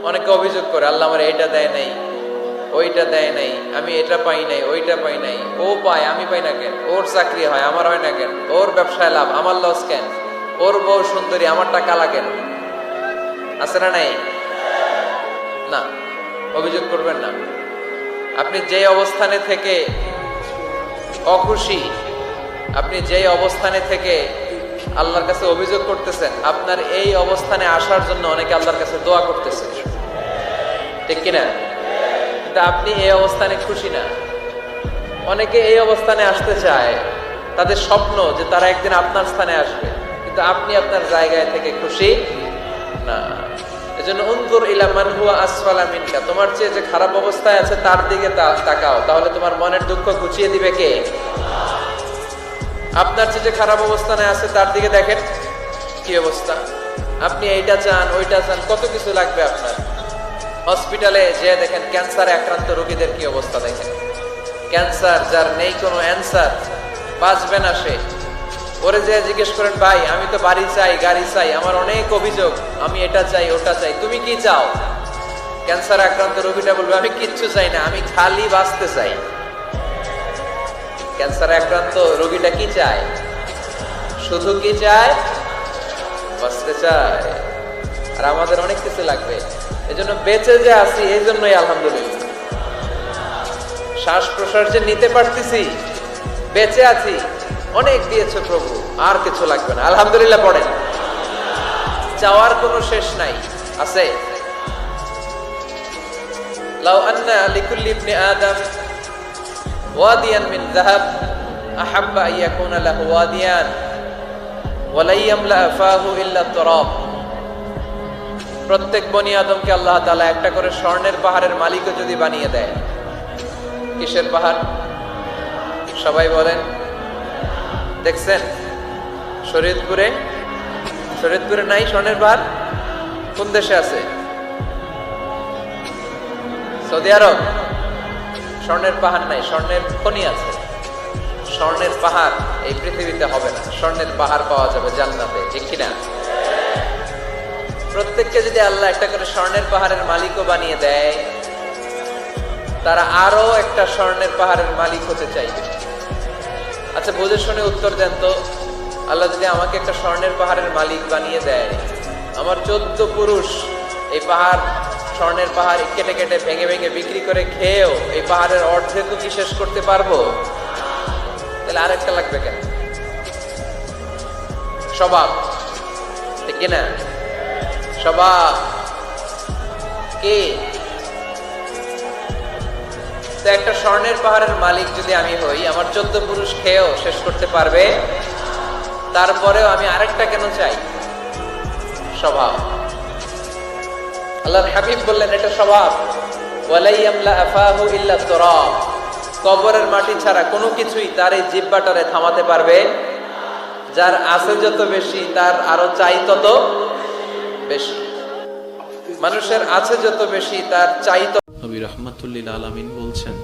অনেকে অভিযোগ করে আল্লাহ আমার এইটা দেয় নাই, ওইটা দেয় নাই, আমি এটা পাই নাই, ওইটা পাই নাই। ও পায়, আমি পাই না কেন? ওর চাকরি হয়, আমার হয় না কেন? ওর ব্যবসায় লাভ, আমার লস কেন? ওর বউ সুন্দরী, আমার টাকা লাগেন? আছে না নাই? না, অভিযোগ করবেন না। আপনি যে অবস্থানে থেকে অখুশি, আপনি যে অবস্থানে থেকে আল্লাহর কাছে অভিযোগ করতেছেন, আপনার এই অবস্থানে আসার জন্য অনেকে আল্লাহর কাছে দোয়া করতেছে, ঠিক কিনা? কিন্তু আপনি এই অবস্থানে খুশি না। অনেকে এই অবস্থানে আসতে চায়, তাদের স্বপ্ন যে তারা একদিন আপনার স্থানে আসবে, কিন্তু আপনি আপনার জায়গায় থেকে খুশি না। এজন্য উনজুর ইলা মান হুয়া আসফালা মিনকা, তোমার চেয়ে যে খারাপ অবস্থায় আছে তার দিকে তাকাও, তাহলে তোমার মনের দুঃখ ঘুচিয়ে দিবে কে? আপনার চেয়ে যে খারাপ অবস্থানে আছে তার দিকে দেখেন কি অবস্থা। আপনি এইটা চান, ওইটা চান, কত কিছু লাগবে আপনার। হসপিটালে যে দেখেন ক্যান্সারে আক্রান্ত রোগীদের কি অবস্থা দেখেন। ক্যান্সার যার নেই কোনো অ্যান্সার, বাঁচবে না সে। ওরে যে জিজ্ঞেস করেন, ভাই আমি তো বাড়ি চাই, গাড়ি চাই, আমার অনেক অভিযোগ, আমি এটা চাই, ওটা চাই, তুমি কি চাও? ক্যান্সার আক্রান্ত রোগীটা বলবে, আমি কিচ্ছু চাই না, আমি খালি বাঁচতে চাই। ক্যান্সার আক্রান্ত রোগীটা কি চায়? শুধু কি চায়? বাঁচতে চায়। আর আমাদের অনেক কিছু লাগবে। এজন্য বেঁচে যে আছি এই জন্যই আলহামদুলিল্লাহ। শ্বাস প্রশ্বাস যে নিতে পারতেছি, বেঁচে আছি, অনেক দিয়েছে প্রভু, আর কিছু লাগবে না, আলহামদুলিল্লাহ পড়েন। চাওয়ার কোনো শেষ নাই, আছে? লাউ আন্না লিকুল্লি ইবনি আদম ওয়াদিয়ান মিন যাহাব আহাব্বা আন ইয়াকুনা লাহু ওয়াদিয়ান ওয়া লা ইয়ামলা ফাহু ইল্লা তুরাব। প্রত্যেক বনি আদমকে আল্লাহ তাআলা একটা করে স্বর্ণের পাহাড়ের মালিকও যদি বানিয়ে দেয়। কিসের পাহাড়? সবাই বলেন। দেখছেন শরীয়তপুরে? শরীয়তপুরে নাই স্বর্ণের পাহাড়? কোন দেশে আছে? সৌদি আরব। স্বর্ণের পাহাড় নাই, স্বর্ণের খনি আছে। স্বর্ণের পাহাড় এই পৃথিবীতে হবে না, স্বর্ণের পাহাড় পাওয়া যাবে জান্নাতে, ঠিক কিনা? প্রত্যেককে যদি আল্লাহ একটা করে স্বর্ণের পাহাড়ের মালিকও বানিয়ে দেয়, তারা আরো একটা স্বর্ণের পাহাড়ের মালিক হতে চাইবে। আচ্ছা বুঝে শুনে উত্তর দেন তো, আল্লাহ যদি আমাকে একটা স্বর্ণের পাহাড়ের মালিক বানিয়ে দেয়, আমার 14 পুরুষ এই পাহাড়, স্বর্ণের পাহাড় কেটে কেটে ভেঙে ভেঙে বিক্রি করে খেয়েও এই পাহাড়ের অর্ধেক কি শেষ করতে পারবো? তাহলে আরেকটা লাগবে কেন? স্বভাব, ঠিক কিনা? স্বভাব কে? তো একটা স্বর্ণের পাহাড়ের মালিক যদি আমি হই, আমার 14 পুরুষ খেয়েও শেষ করতে পারবে, তারপরেও আমি আরেকটা কেন চাই? স্বভাব। আল্লাহর হাবিব বললেন এটা স্বভাব। ওয়ালা ইয়ামলা আফাহু ইল্লা তুরাব। কবরের মাটি ছাড়া কোনো কিছুই তার এই জিহ্বাটারে থামাতে পারবে। যার আছে যত বেশি, তার আরো চাই তত বেশি। মানুষের আছে যত বেশি, তার চাই তত। নবী রাহমাতুল্লিল আলামিন বলছেন,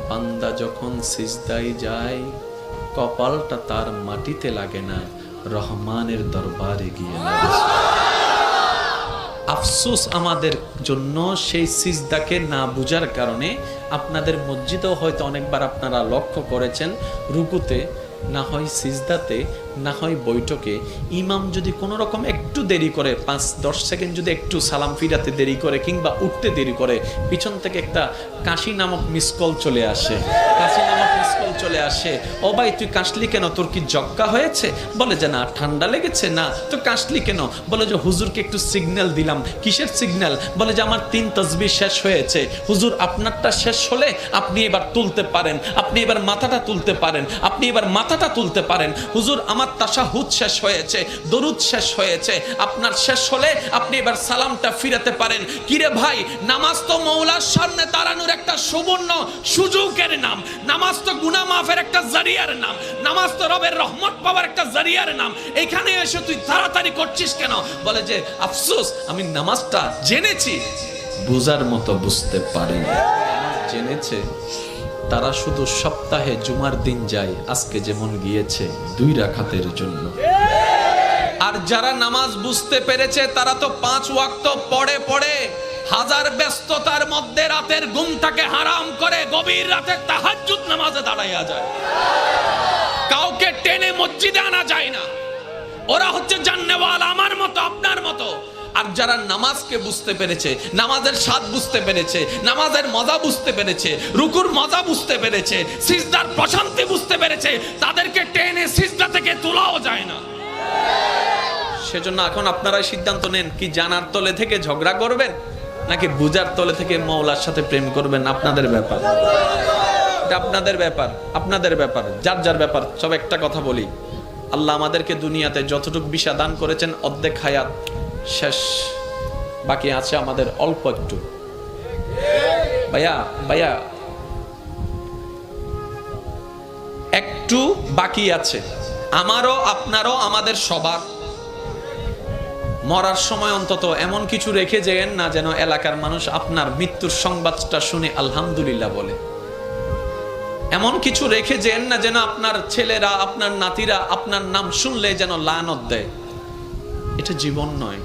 বান্দা যখন সিজদায় যায়, কপালটা তার মাটিতে লাগে না, রহমানের দরবারে গিয়ে লাগে। আফসোস আমাদের জন্য সেই সিজদাকে না বুঝার কারণে। আপনাদের মসজিদেও হয়তো অনেকবার আপনারা লক্ষ্য করেছেন, রুকুতে না হয় সিজদাতে না হয় বৈঠকে ইমাম যদি কোনো রকম একটু দেরি করে, 5-10 সেকেন্ড যদি একটু সালাম ফিরাতে দেরি করে কিংবা উঠতে দেরি করে, পিছন থেকে একটা কাশি নামক মিসকল চলে আসে। কাশি নামক মিসকল চলে আসে, ও ভাই তুই কাশলি কেন, তোর কি জক্কা হয়েছে? বলে যে না, ঠান্ডা লেগেছে। না তো কাশলি কেন? বলে যে হুজুরকে একটু সিগন্যাল দিলাম। কিসের সিগন্যাল? বলে যে আমার 3 তাসবিহ শেষ হয়েছে। হুজুর আপনারটা শেষ হলে আপনি এবার তুলতে পারেন, আপনি এবার মাথাটা তুলতে পারেন, আপনি এবার মাথাটা তুলতে পারেন। হুজুর আমার তাশাহুদ শেষ হয়েছে, দরুদ শেষ হয়েছে, আপনার শেষ হলে আপনি এবার সালামটা ফিরাতে পারেন। কিরে ভাই, নামাজ তো মওলার সামনে দাঁড়ানোর একটা সুবর্ণ সুযোগের নাম, নামাজ তো গুনাহ মাফের একটা জারিয়ার নাম, নামাজ তো রবের রহমত পাওয়ার একটা জারিয়ার নাম। এখানে এসে তুই তাড়াতাড়ি করছিস কেন? বলে যে আফসোস, আমি নামাজটা জেনেছি, বুঝার মতো বুঝতে পারিনি। জেনেছে তারা শুধু সপ্তাহে জুমার দিন যায়, আজকে যেমন গিয়েছে 2 রাকাতের জন্য। আর আর যারা নামাজ বুঝতে পেরেছে তারা তো 5 ওয়াক্ত পড়ে পড়ে হাজার ব্যস্ততার মধ্যে রাতের ঘুমটাকে হারাম করে গভীর রাতে তাহাজ্জুদ নামাজে দাঁড়াইয়া যায়। কাউকে টেনে মসজিদে আনা যায় না, ওরা হচ্ছে জান্নেওয়ালা, আমার মতো আপনার মতো। আর যারা নামাজকে বুঝতে পেরেছে, নামাজের স্বাদ বুঝতে পেরেছে, নামাজের মজা বুঝতে পেরেছে, রুকুর মজা বুঝতে পেরেছে, সিজদার প্রশান্তি বুঝতে পেরেছে, তাদেরকে টেনে সিজদা থেকে তোলাও যায় না। সেজন্য এখন আপনারাই সিদ্ধান্ত নেন, কি জানার তলে থেকে ঝগড়া করবেন নাকি বুঝার তলে থেকে মওলার সাথে প্রেম করবেন। আপনাদের ব্যাপার, এটা আপনাদের ব্যাপার, আপনাদের ব্যাপার, যার যার ব্যাপার। সব একটা কথা বলি, আল্লাহ আমাদেরকে দুনিয়াতে যতটুকু বিশা দান করেছেন অর্ধেক হায়াত শেষ, বাকি আছে আমাদের অল্প একটু। ভাইয়া ভাইয়া একটু বাকি আছে, আমারও আপনারও, আমাদের সবার। মরার সময় অন্তত এমন কিছু রেখে যেন না যেন এলাকার মানুষ আপনার মৃত্যুর সংবাদটা শুনে আলহামদুলিল্লাহ বলে। এমন কিছু রেখে যেন না যেন আপনার ছেলেরা, আপনার নাতিরা আপনার নাম শুনলে যেন লানত দেয়। এটা জীবন নয়,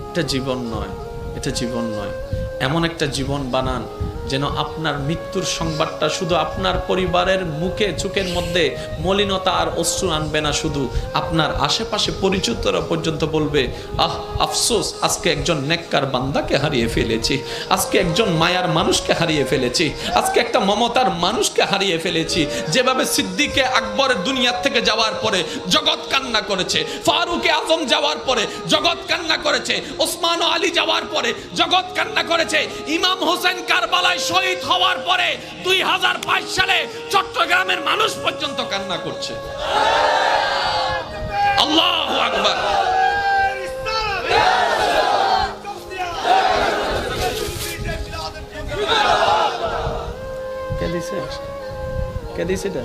এটা জীবন নয়, এটা জীবন নয়। এমন একটা জীবন বানান যেন আপনার মৃত্যুর সংবাদটা শুধু আপনার পরিবারের মুখে চোখের মধ্যে মলিনতা আর অশ্রু আনবে না, শুধু আপনার আশেপাশে পরিচিতরা পর্যন্ত বলবে, আহ আফসোস, আজকে একজন নেককার বান্দাকে হারিয়ে ফেলেছি, আজকে একজন মায়ার মানুষকে হারিয়ে ফেলেছি, আজকে একটা মমতার মানুষকে হারিয়ে ফেলেছি। যেভাবে সিদ্দিকে আকবরের দুনিয়ার থেকে যাওয়ার পরে জগৎ কান্না করেছে, ফারুকে আজম যাওয়ার পরে জগৎ কান্না করেছে, ওসমান ও আলী যাওয়ার পরে জগৎ কান্না করেছে, ইমাম হোসেন কারবালায় শহীদ হওয়ার পরে 2022 সালে চট্টগ্রামের মানুষ পর্যন্ত কান্না করছে। আল্লাহু আকবার। কে দিছে? কে দিছে এটা?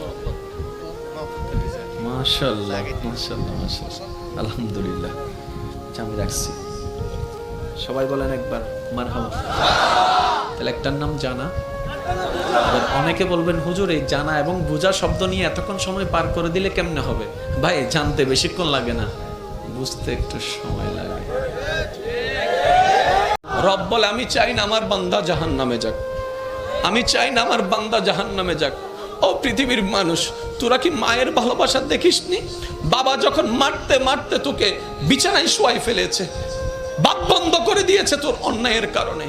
মাশাআল্লাহ, মাশাআল্লাহ, মাশাআল্লাহ, আলহামদুলিল্লাহ। আমি রাখছি, সবাই বলেন একবার মারহাবা। তাহলে একটার নাম জানা। অনেকে বলবেন, হুজুর এই জানা এবং বুঝা শব্দ নিয়ে এতক্ষণ সময় পার করে দিলে কেমনে হবে? ভাই, জানতে বেশিক্ষণ লাগে না, বুঝতে একটু সময় লাগে। রব বলে, আমি চাই না আমার বান্দা জাহান্নামে যাক, আমি চাই না আমার বান্দা জাহান্নামে যাক। ও পৃথিবীর মানুষ, তোরা কি মায়ের ভালোবাসা দেখিসনি? বাবা যখন মারতে মারতে তোকে বিছানায় শোয়াই ফেলেছে, বাপ বন্ধ করে দিয়েছে তোর অন্যায়ের কারণে।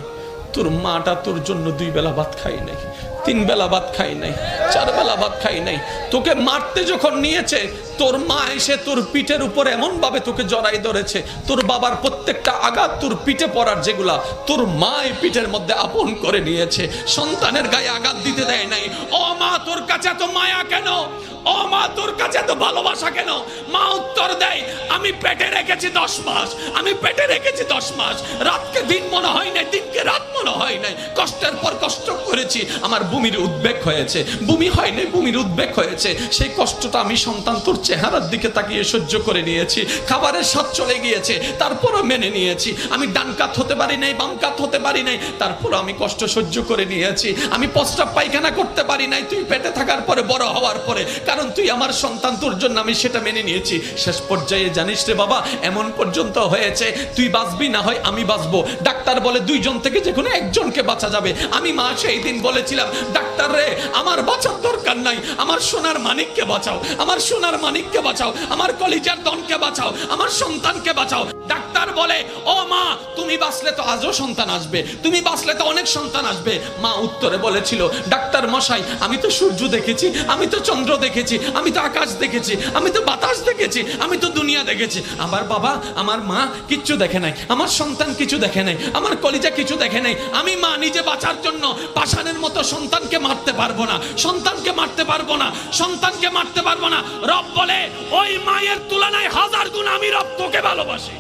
তোর মাটা তোর জন্য 2 বেলা ভাত খাই নাই, 3 বেলা ভাত খাই নাই, 4 বেলা ভাত খাই নাই। তোকে মারতে যখন নিয়েছে, তোর মা এসে তোর পিঠের উপরে এমন ভাবে তোকে জড়াই ধরেছে, তোর বাবার প্রত্যেকটা আঘাত তোর পিঠে পড়ার যেগুলা তোর মা এই পিঠের মধ্যে আপন করে নিয়েছে, সন্তানের গায়ে আঘাত দিতে দেয় নাই। ও মা, তোর কাছে এত মায়া কেন? ও মা, তোর কাছে এত ভালোবাসা কেন? মা উত্তর দেয়, আমি পেটে রেখেছি 10 মাস, আমি পেটে রেখেছি 10 মাস, রাতকে দিন মনে হয় নাই, দিনকে রাত মনে হয় নাই, কষ্টের পর কষ্ট করেছি, আমার বমির উদ্বেগ হয়েছে, বমি হয় নাই, বমির উদ্বেগ হয়েছে। সেই কষ্টটা আমি সন্তান তোর চেহারার দিকে তাকিয়ে সহ্য করে নিয়েছি, খাবারের স্বাদ চলে গিয়েছে, তারপরও মেনে নিয়েছি। আমি ডান কাত হতে পারি নাই, বাম কাত হতে পারি নাই, তারপরও আমি কষ্ট সহ্য করে নিয়েছি। আমি প্রস্রাব পায়খানা করতে পারি নাই তুই পেটে থাকার পরে, বড় হওয়ার পরে, কারণ তুই আমার সন্তান, তোর জন্য আমি সেটা মেনে নিয়েছি। শেষ পর্যায়ে জানিস রে বাবা, এমন পর্যন্ত হয়েছে তুই বাঁচবি না হয় আমি বাঁচবো। ডাক্তার বলে 2 জন থেকে যে কোনো একজনকে বাঁচা যাবে। আমি মা সেই দিন বলেছিলাম, ডাক্তার রে, আমার বাঁচার দরকার নাই, আমার সোনার মানিককে বাঁচাও, আমার সোনার মানিককে বাঁচাও, আমার কলিজার দনকে বাঁচাও, আমার সন্তানকে বাঁচাও। ডাক্তার বলে, ও মা, তুমি বাঁচলে তো আজও সন্তান আসবে, তুমি বাঁচলে তো অনেক সন্তান আসবে। মা উত্তরে বলেছিল, ডাক্তার মশাই, আমি তো সূর্য দেখেছি, আমি তো চন্দ্র দেখেছি, আমি তো আকাশ দেখেছি, আমি তো বাতাস দেখেছি, আমি তো দুনিয়া দেখেছি। আমার বাবা, আমার মা কিচ্ছু দেখে নাই, আমার সন্তান কিছু দেখে নাই, আমার কলিজা কিছু দেখে নাই। আমি মা নিজে বাঁচার জন্য পাষাণের মতো সন্তানকে মারতে পারবো না, সন্তানকে মারতে পারবো না, সন্তানকে মারতে পারবো না। রব বলে, ওই মায়ের তুলনায় 1000 গুণ আমি রব তোকে ভালোবাসি।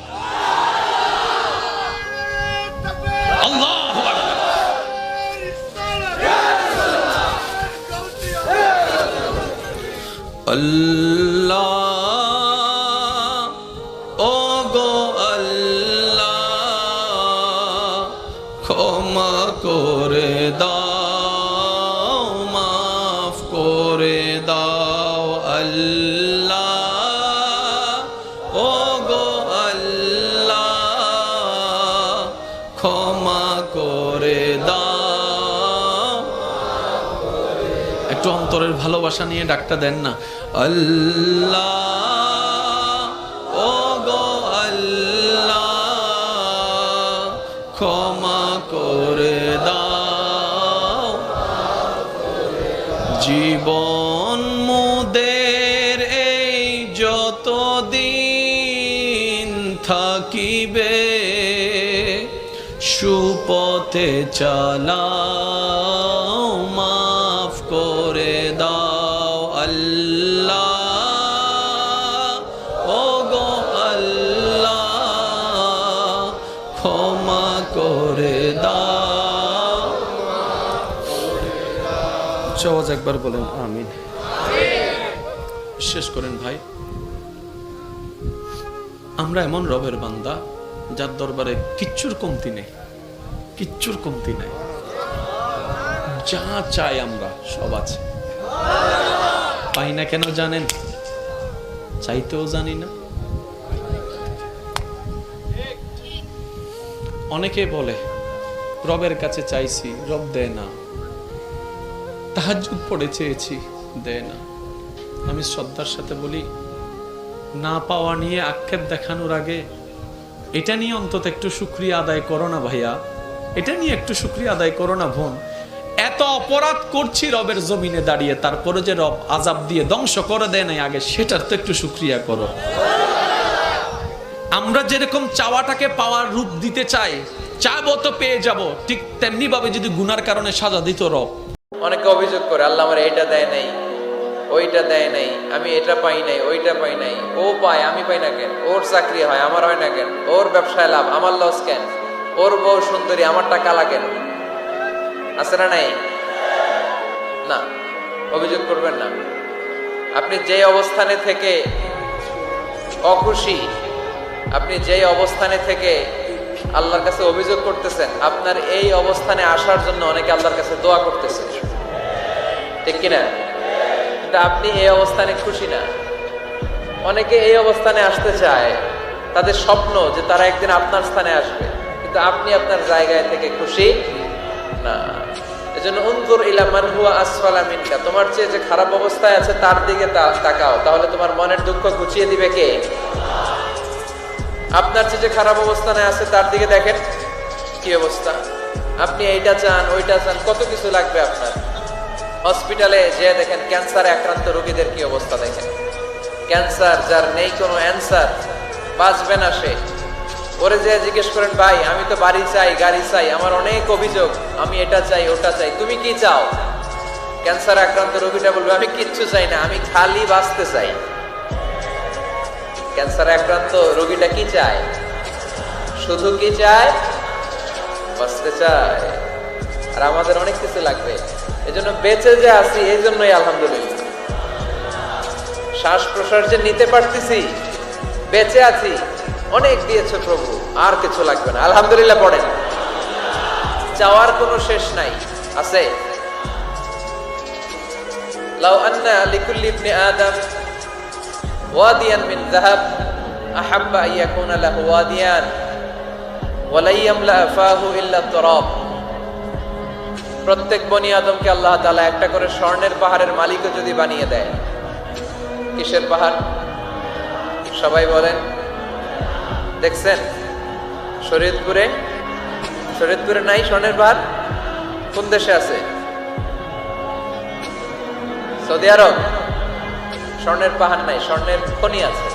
আল্লাহু আকবার। আল্লাহ, ও গো আল্লাহ, ক্ষমা করে দাও, মাফ করে দাও। আল্লাহ, ও গো ক্ষমা করে দাও। একটু অন্তরের ভালোবাসা নিয়ে ডাকটা দেন না, আল্লাহ ও গো আল্লাহ ক্ষমা করে দাও। জীবন মোদের এই যতদিন থাকিবে সুপথে চালাও, মাফ করে দাও আল্লাহ ও গো আল্লাহ ক্ষমা করে দাও। সহজ একবার বলেন আমিন। বিশ্বাস করেন ভাই, আমরা এমন রবের বান্দা যার দরবারে কিচ্ছুর কমতি নেই, কিচ্ছুর কমতি নাই। যা চাই আমরা সব আছে। পাই না কেন জানেন? চাইতেও জানি না। অনেকে বলে রবের কাছে চাইছি, রব দেয় না। তাহাজ্জুদ পড়ে চেয়েছি, দেয় না। আমি শ্রদ্ধার সাথে বলি, না পাওয়া নিয়ে আক্ষেপ দেখানোর আগে এটা নিয়ে অন্তত একটু শুকরিয়া আদায় করো না ভাইয়া, এটা নিয়ে একটু শুকরিয়া আদায় করো না বোন। এত অপরাধ করছি রবের জমিনে দাঁড়িয়ে, তারপরে যে রব আযাব দিয়ে ধ্বংস করে দেয় নাই আগে, সেটার তো একটু শুকরিয়া করো। আমরা যেরকম চাওয়াটাকে পাওয়ার রূপ দিতে চাই, চাবো তো পেয়ে যাব, ঠিক তেমনি ভাবে যদি গুনার কারণে সাজা দিত রব। অনেকে অভিযোগ করে আল্লাহ আমার এইটা দেয় নাই, ওইটা দেয় নাই, আমি এটা পাই নাই, ওইটা পাই নাই। ও পায়, আমি পাই না কেন? ওর চাকরি হয়, আমার হয় না কেন? ওর ব্যবসায় লাভ, আমার লস কেন? ওর বউ সুন্দরী, আমার টাকা লাগেন? আছে না নাই? না, অভিযোগ করবেন না। আপনি যে অবস্থানে থেকে অখুশি, আপনি যে অবস্থানে থেকে আল্লাহর কাছে অভিযোগ করতেছেন, আপনার এই অবস্থানে আসার জন্য অনেকে আল্লাহর কাছে দোয়া করতেছে, ঠিক কিনা? কিন্তু আপনি এই অবস্থানে খুশি না। অনেকে এই অবস্থানে আসতে চায়, তাদের স্বপ্ন যে তারা একদিন আপনার স্থানে আসবে, কিন্তু আপনি আপনার জায়গায় থেকে খুশি না। এজন্য উনজুর ইলা মান হুয়া আসফালা মিনকা, তোমার চেয়ে যে খারাপ অবস্থায় আছে তার দিকে তাকাও, তাহলে তোমার মনের দুঃখ ঘুচিয়ে দিবে কে? আপনার চেয়ে যে খারাপ অবস্থানে আছে তার দিকে দেখেন কি অবস্থা। আপনি এইটা চান, ওইটা চান, কত কিছু লাগবে আপনার। হসপিটালে যে দেখেন ক্যান্সারে আক্রান্ত রোগীদের কি অবস্থা দেখেন। ক্যান্সার যার নেই কোনো অ্যান্সার, বাঁচবে না সে। ওরে যে জিজ্ঞেস করেন, ভাই আমি তো বাড়ি চাই, গাড়ি চাই, আমার অনেক অভিযোগ, আমি এটা চাই, ওটা চাই, তুমি কি চাও? ক্যান্সার আক্রান্ত রোগীটা বলবে, আমি কিচ্ছু চাই না, আমি খালি বাঁচতে চাই। ক্যান্সার আক্রান্ত রোগীটা কি চায়? শুধু কি চায়? বাঁচতে চায়। আর আমাদের অনেক কিছু লাগবে। এজন্য বেঁচে যে আছি, এই জন্যই আলহামদুলিল্লাহ। শ্বাস প্রশ্বাস যে নিতে পারতেছি, বেঁচে আছি, অনেক দিয়েছে প্রভু, আর কিছু লাগবে না, আলহামদুলিল্লাহ পড়েন। চাওয়ার কোনো শেষ নাই, আছে? লাউ আন্না লিকুল্লি ইবনি আদম ওয়াদিয়ান মিন যাহাব আহাব্বা আন ইয়াকুনা লাহু ওয়াদিয়ান ওয়া লা ইয়ামলা ফাহু ইল্লা তুরাব। প্রত্যেক বনি আদমকে আল্লাহ তাআলা একটা করে স্বর্ণের পাহাড়ের মালিকও যদি বানিয়ে দেয়। কিসের পাহাড়? সবাই বলেন। দেখছেন শরীয়তপুরে? শরীয়তপুরে নাই স্বর্ণের পাহাড়? কোন দেশে আছে? সৌদি আরব। স্বর্ণের পাহাড় নাই, স্বর্ণের খনি আছে।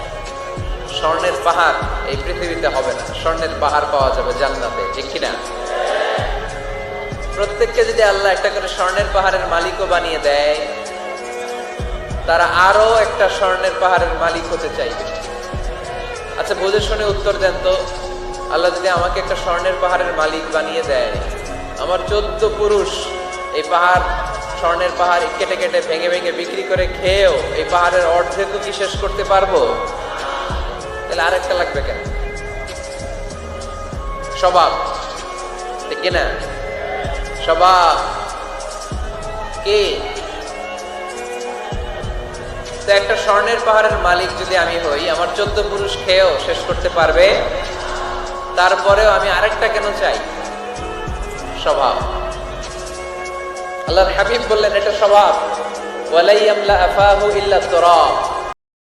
স্বর্ণের পাহাড় এই পৃথিবীতে হবে না, স্বর্ণের পাহাড় পাওয়া যাবে জান্নাতে, ঠিক কিনা? প্রত্যেককে যদি আল্লাহ একটা করে স্বর্ণের পাহাড়ের মালিকও বানিয়ে দেয়, তারা আরো একটা স্বর্ণের পাহাড়ের মালিক হতে চাইবে। আচ্ছা বুঝে শুনে উত্তর দেন তো, আল্লাহ যদি আমাকে একটা স্বর্ণের পাহাড়ের মালিক বানিয়ে দেয়, আমার 14 পুরুষ এই পাহাড়, স্বর্ণের পাহাড় কেটে কেটে ভেঙে ভেঙে বিক্রি করে খেয়েও এই পাহাড়ের অর্ধেকও কি শেষ করতে পারবো? তাহলে আরেকটা লাগবে কেন? স্বভাব, ঠিক কিনা? স্বভাব কি? তো একটা স্বর্ণের পাহাড়ের মালিক যদি আমি হই, আমার 14 পুরুষ খেয়েও শেষ করতে পারবে, তারপরেও আমি আরেকটা কেন চাই? স্বভাব। আল্লাহর হাবিব বললেন এটা স্বভাব। ওয়ালাই ইয়ামলা আফাহু ইল্লা তুরাব।